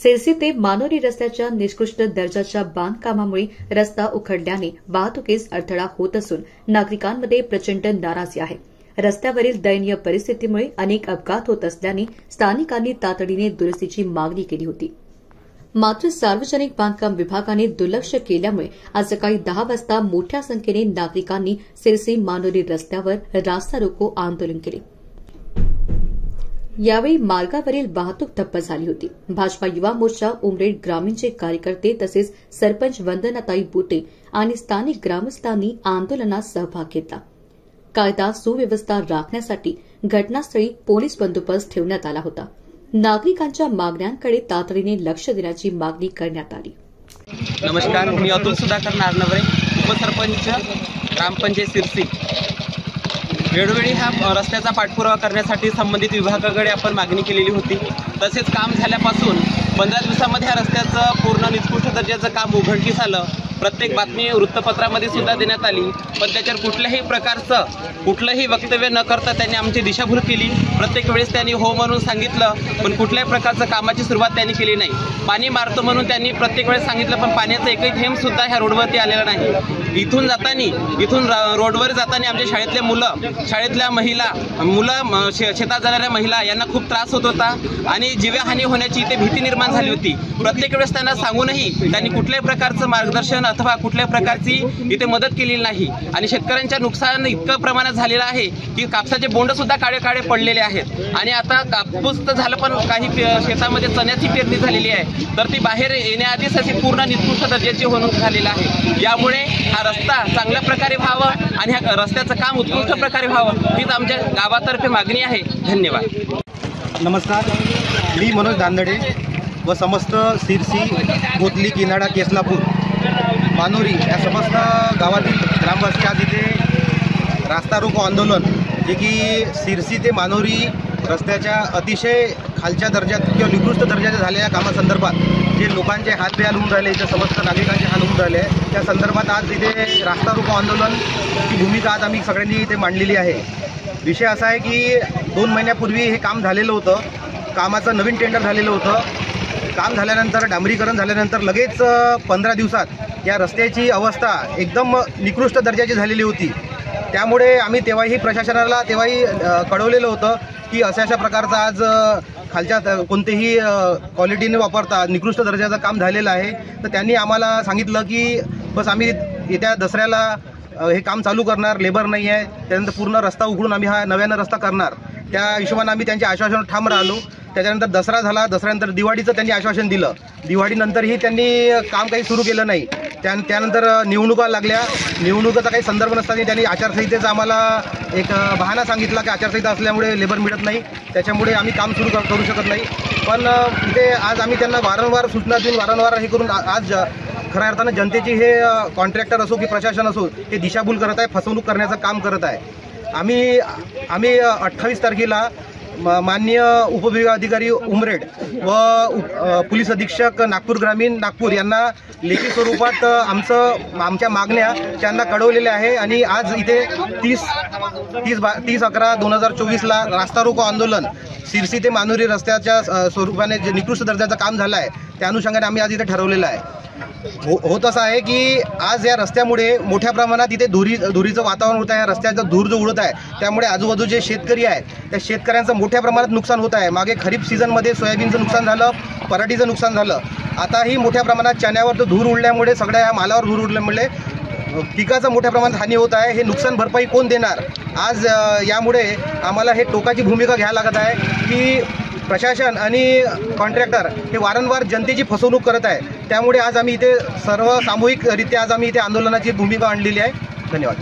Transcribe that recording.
सिरसी ते मानोरी रस्त्याच्या निकृष्ट दर्जाच्या बांधकामामुळे रस्ता उखडल्याने वाहतुकीस अडथळा होत असून नागरिकांमध्ये प्रचंड नाराजी आहे। रस्त्यावरील दयनीय परिस्थितीमुळे अनेक अपघात होत असल्याने स्थानिकांनी तातडीने दुरुस्तीची मागणी केली होती। मात्र सार्वजनिक बांधकाम विभागाने दुर्लक्ष केल्यामुळे आज सकाळी 10 वाजता मोठ्या संख्येने नागरिकांनी सिरसी मानोरी रस्त्यावर रास्ता रोको आंदोलन केले। यावेळी मार्गावरील वाहतूक ठप्प झाली होती। भाजपा युवा मोर्चा उमरेड ग्रामीणचे कार्यकर्ते तसेच सरपंच वंदनाताई बुटे आणि स्थानिक ग्रामस्थांनी आंदोलनात सहभाग घेतला। कायदा सुव्यवस्था राखण्यासाठी घटनास्थळी पोलीस बंदोबस्त ठेवण्यात आला होता। नागरिकांच्या मागण्यांकडे तातडीने लक्ष देण्याची मागणी करण्यात आली। नमस्कार, मी अतुल सुधाकर नारनवरे, उपसरपंच ग्रामपंचायत सिरसी। वेळोवेळी ह्या रस्त्याचा पाठपुरावा करण्यासाठी संबंधित विभागाकडे आपण मागणी केलेली होती। तसेच काम झाल्यापासून 15 दिवसांमध्ये ह्या रस्त्याचं पूर्ण निकृष्ट दर्जाचं काम उघडकीस आलं। प्रत्येक बातमी वृत्तपत्रामध्ये सुद्धा देण्यात आली, पण त्याच्यावर कुठल्याही प्रकारचं कुठलंही वक्तव्य न करता त्यांनी आमची दिशाभूल केली। प्रत्येक वेळेस त्यांनी हो म्हणून सांगितलं, पण कुठल्याही प्रकारचं कामाची सुरुवात त्यांनी केली नाही। पाणी मारतो म्हणून त्यांनी प्रत्येक वेळेस सांगितलं, पण पाण्याचा एकही थेंब सुद्धा ह्या रोडवरती आलेला नाही। इथून रोडवर जाताना आमच्या शाळेतले मुलं, शाळेतल्या मुलं शेतात जाणाऱ्या महिला यांना खूप त्रास होत होता आणि जीवहानी होण्याची इथे भीती निर्माण झाली होती। प्रत्येक वेळेस त्यांना सांगूनही त्यांनी कुठल्याही प्रकारचं मार्गदर्शन अथवा कुठल्याही प्रकारची इथे मदत केलेली नाही आणि शेतकऱ्यांच्या नुकसान इतकं प्रमाणात झालेलं आहे की कापसाचे बोंड सुद्धा काळे काळे पडलेले आहेत आणि आता कापूस तर झालं, पण काही शेतामध्ये चण्याची पेरणी झालेली आहे, तर ती बाहेर येण्याआधीच अशी पूर्ण निकृष्ट दर्जाची होऊन झालेलं आहे। यामुळे हा रस्ता चांगल्या प्रकारे व्हावं आणि ह्या रस्त्याचं काम उत्कृष्ट प्रकारे व्हावं हीच आमच्या गावातर्फे मागणी आहे। धन्यवाद। नमस्कार, मी मनोज दांदडे व समस्त सिरसी, कोतली, किनाडा, केसलापूर, मानोरी या समस्त गावातील ग्रामवासी आज इथे रास्ता रोको आंदोलन, जे की सिरसी ते मानोरी रस्त्याच्या अतिशय खालच्या दर्जात किंवा निकृष्ट दर्जाच्या झालेल्या कामासंदर्भात जे लोकांचे हात बेहाल होऊन राहिले, जे समस्त नागरिकांचे हाल होऊन राहिले, त्या संदर्भात आज इथे रास्ता रोको आंदोलनची भूमिका आज आम्ही सगळ्यांनी इथे मांडलेली आहे। विषय असा आहे की 2 महिन्यापूर्वी हे काम झालेलं होतं, कामाचं नवीन टेंडर झालेलं होतं। काम झाल्यानंतर डांबरीकरण झाल्यानंतर लगेच 15 दिवसात या रस्त्याची अवस्था एकदम निकृष्ट दर्जाची झालेली होती। त्यामुळे आम्ही तेव्हाही प्रशासनाला कळवलेलं होतं की अशा प्रकारचं आज खालच्या कोणतेही क्वालिटीने वापरता निकृष्ट दर्जाचं काम झालेलं आहे। तर त्यांनी आम्हाला सांगितलं की बस आम्ही येत्या दसऱ्याला हे काम चालू करणार, लेबर नाही आहे, त्यानंतर पूर्ण रस्ता उघडून आम्ही हा नव्यानं रस्ता करणार। त्या हिशोबाने आम्ही त्यांच्या आश्वासनावर ठाम राहिलो। त्याच्यानंतर दसरा झाला, दसऱ्यानंतर दिवाळीचं त्यांनी आश्वासन दिलं। दिवाळीनंतरही त्यांनी काम काही सुरू केलं नाही। त्यानंतर निवडणुका लागल्या, निवडणुकाचा काही संदर्भ नसताना त्यांनी आचारसंहितेचा आम्हाला एक बहाणा सांगितला की आचारसंहिता असल्यामुळे लेबर मिळत नाही, त्याच्यामुळे आम्ही काम सुरू करू शकत नाही। पण इथे आज आम्ही त्यांना वारंवार सूचना देऊन वारंवार हे करून आज खऱ्या अर्थानं जनतेची हे कॉन्ट्रॅक्टर असो की प्रशासन असो हे दिशाभूल करत आहे, फसवणूक करण्याचं काम करत आहे। आम्ही 28 तारखेला माननीय उपविभागाधिकारी उमरेड व पोलीस अधीक्षक नागपूर ग्रामीण नागपूर यांना लेखी स्वरूपात आमच्या मागण्या त्यांना कळवलेल्या आहे आणि आज इथे 30/11/2024ला रास्ता रोको आंदोलन सिरसी ते मानोरी रस्त्याच्या स्वरूपाने जे निकृष्ट दर्जाचं काम झालं आहे त्या अनुषंगाने आम्ही आज इथे ठरवलेलं आहे। होत असं आहे की आज या रस्त्यामुळे मोठ्या प्रमाणात इथे धुरीचं वातावरण होत आहे। रस्त्याचा धूर जो उडत आहे त्यामुळे आजूबाजूचे शेतकरी आहेत त्या शेतकऱ्यांचं मोठ्या प्रमाणात नुकसान होत आहे। मागे खरीप सीझनमध्ये सोयाबीनचं नुकसान झालं, पराठीचं नुकसान झालं, आताही मोठ्या प्रमाणात चण्यावर तो धूर उडल्यामुळे सगळ्या मालावर धूर उडल्यामुळे पिकाचं मोठ्या प्रमाणात हानी होत आहे। हे नुकसान भरपाई कोण देणार? आज यामुळे आम्हाला हे टोकाची भूमिका घ्यायला लागत आहे की प्रशासन आणि कॉन्ट्रॅक्टर हे वारंवार जनतेची फसवणूक करत आहे। त्यामुळे आज आम्ही इथे सर्व सामूहिकरित्या आज आम्ही इथे आंदोलनाची भूमिका आणलेली आहे। धन्यवाद।